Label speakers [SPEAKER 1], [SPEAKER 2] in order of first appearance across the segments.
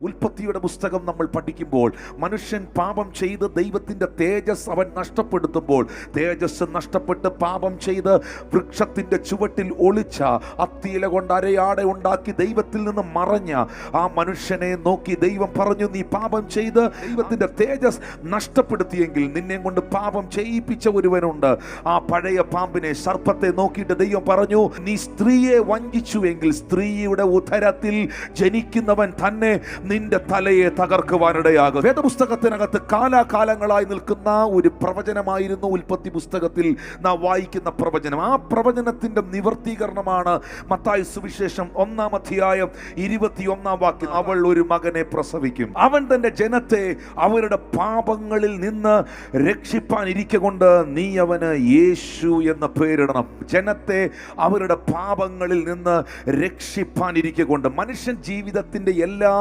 [SPEAKER 1] ഉൽപ്പത്തിയുടെ പുസ്തകം നമ്മൾ പഠിക്കുമ്പോൾ മനുഷ്യൻ പാപം ചെയ്ത് ദൈവത്തിൻ്റെ തേജസ് അവൻ നഷ്ടപ്പെടുത്തുമ്പോൾ, തേജസ് നഷ്ടപ്പെട്ട് പാപം ചെയ്ത് വൃക്ഷത്തിൻ്റെ ചുവട്ടിൽ ഒളിച്ച അത്തിയില കൊണ്ട് അരയാടെ ഉണ്ടാക്കി ദൈവത്തിൽ നിന്ന് മറഞ്ഞ ആ മനുഷ്യനെ നോക്കി ദൈവം പറഞ്ഞു, നീ പാപം ചെയ്ത് ദൈവത്തിൻ്റെ തേജസ് നഷ്ടപ്പെടുത്തിയെങ്കിൽ നിന്നെ കൊണ്ട് പാപം ചെയ്യിപ്പിച്ച ഒരുവനുണ്ട്. ആ പഴയ പാമ്പിനെ, സർപ്പത്തെ നോക്കിയിട്ട് ദൈവം പറഞ്ഞു, നീ സ്ത്രീയെ വഞ്ചിച്ചുവെങ്കിൽ സ്ത്രീയുടെ ഉദരത്തിൽ ജനിക്കുന്നവൻ തന്നെ നിന്റെ തലയെ തകർക്കുവാനിടയാകും. വേദപുസ്തകത്തിനകത്ത് കാലാകാലങ്ങളായി നിൽക്കുന്ന ഒരു പ്രവചനമായിരുന്നു ഉൽപ്പത്തി പുസ്തകത്തിൽ നാം വായിക്കുന്ന പ്രവചനം. ആ പ്രവചനത്തിന്റെ നിവർത്തീകരണമാണ് മത്തായി സുവിശേഷം 1-ാം അധ്യായം 21-ാം വാക്യം. അവൾ ഒരു മകനെ പ്രസവിക്കും, അവൻ തന്റെ ജനത്തെ അവരുടെ പാപങ്ങളിൽ നിന്ന് രക്ഷിപ്പാൻ ഇരിക്കൊണ്ട് നീ അവന് യേശു എന്ന പേരിടണം. ജനത്തെ അവരുടെ പാപങ്ങളിൽ നിന്ന് രക്ഷിപ്പാൻ ഇരിക്കൊണ്ട്. മനുഷ്യൻ ജീവിതത്തിന്റെ എല്ലാ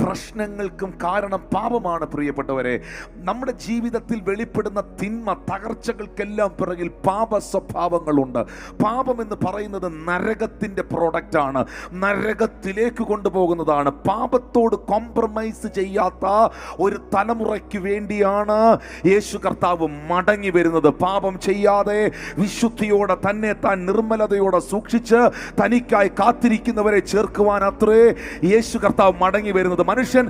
[SPEAKER 1] പ്രശ്നങ്ങൾക്കും കാരണം പാപമാണ് പ്രിയപ്പെട്ടവരെ. നമ്മുടെ ജീവിതത്തിൽ വെളിപ്പെടുന്ന തിന്മ, തകർച്ചകൾക്കെല്ലാം പിറകിൽ പാപ സ്വഭാവങ്ങളുണ്ട്. പാപം എന്ന് പറയുന്നത് നരകത്തിന്റെ പ്രോഡക്റ്റ് ആണ്, നരകത്തിലേക്ക് കൊണ്ടുപോകുന്നതാണ്. പാപത്തോട് കോംപ്രമൈസ് ചെയ്യാത്ത ഒരു തലമുറയ്ക്ക് വേണ്ടിയാണ് യേശു കർത്താവ് മടങ്ങി വരുന്നത്. പാപം ചെയ്യാതെ വിശുദ്ധിയോടെ തന്നെ താൻ നിർമ്മലതയോടെ സൂക്ഷിച്ച് തനിക്കായി കാത്തിരിക്കുന്നവരെ ചേർക്കുവാൻ അത്രേ യേശു കർത്താവ് മടങ്ങി വരുന്നത്. മനുഷ്യൻ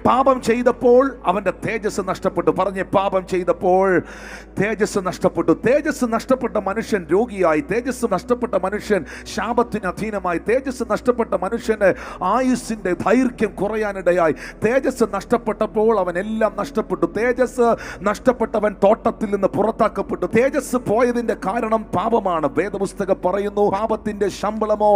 [SPEAKER 1] പാപം ചെയ്തപ്പോൾ അവന്റെ തേജസ് നഷ്ടപ്പെട്ടു. പറഞ്ഞ്, പാപം ചെയ്തപ്പോൾ തേജസ് നഷ്ടപ്പെട്ടു. തേജസ് നഷ്ടപ്പെട്ട മനുഷ്യൻ രോഗിയായി, തേജസ് നഷ്ടപ്പെട്ട മനുഷ്യൻ ശാപത്തിന് അധീനമായി, തേജസ് നഷ്ടപ്പെട്ട മനുഷ്യന്റെ ആയുസ്സിന്റെ ദൈർഘ്യം കുറയാനിടയായി. തേജസ് നഷ്ടപ്പെട്ടപ്പോൾ അവൻ എല്ലാം നഷ്ടപ്പെട്ടു. തേജസ് നഷ്ടപ്പെട്ടവൻ തോട്ടത്തിൽ നിന്ന് പുറത്താക്കപ്പെട്ടു. തേജസ് പോയതിന്റെ കാരണം പാപമാണ്. വേദപുസ്തകം പറയുന്നു, പാപത്തിന്റെ ശമ്പളമോ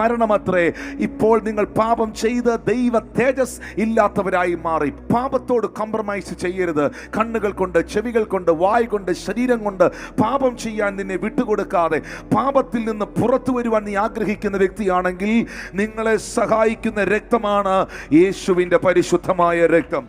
[SPEAKER 1] മരണമത്രേ. ഇപ്പോൾ നിങ്ങൾ പാപം ചെയ്ത് ദൈവ തേജസ് ഇല്ലാത്തവരായി മാറി. പാപത്തോട് കോംപ്രമൈസ് ചെയ്യരുത്. കണ്ണുകൾ കൊണ്ട്, ചെവികൾ കൊണ്ട്, വായ് കൊണ്ട്, ശരീരം കൊണ്ട് പാപം ചെയ്യാൻ നിന്നെ വിട്ടുകൊടുക്കാതെ പാപത്തിൽ നിന്ന് പുറത്തു വരുവാൻ നീ ആഗ്രഹിക്കുന്ന വ്യക്തിയാണെങ്കിൽ നിങ്ങളെ സഹായിക്കുന്ന രക്തമാണ് യേശുവിൻ്റെ പരിശുദ്ധമായ രക്തം.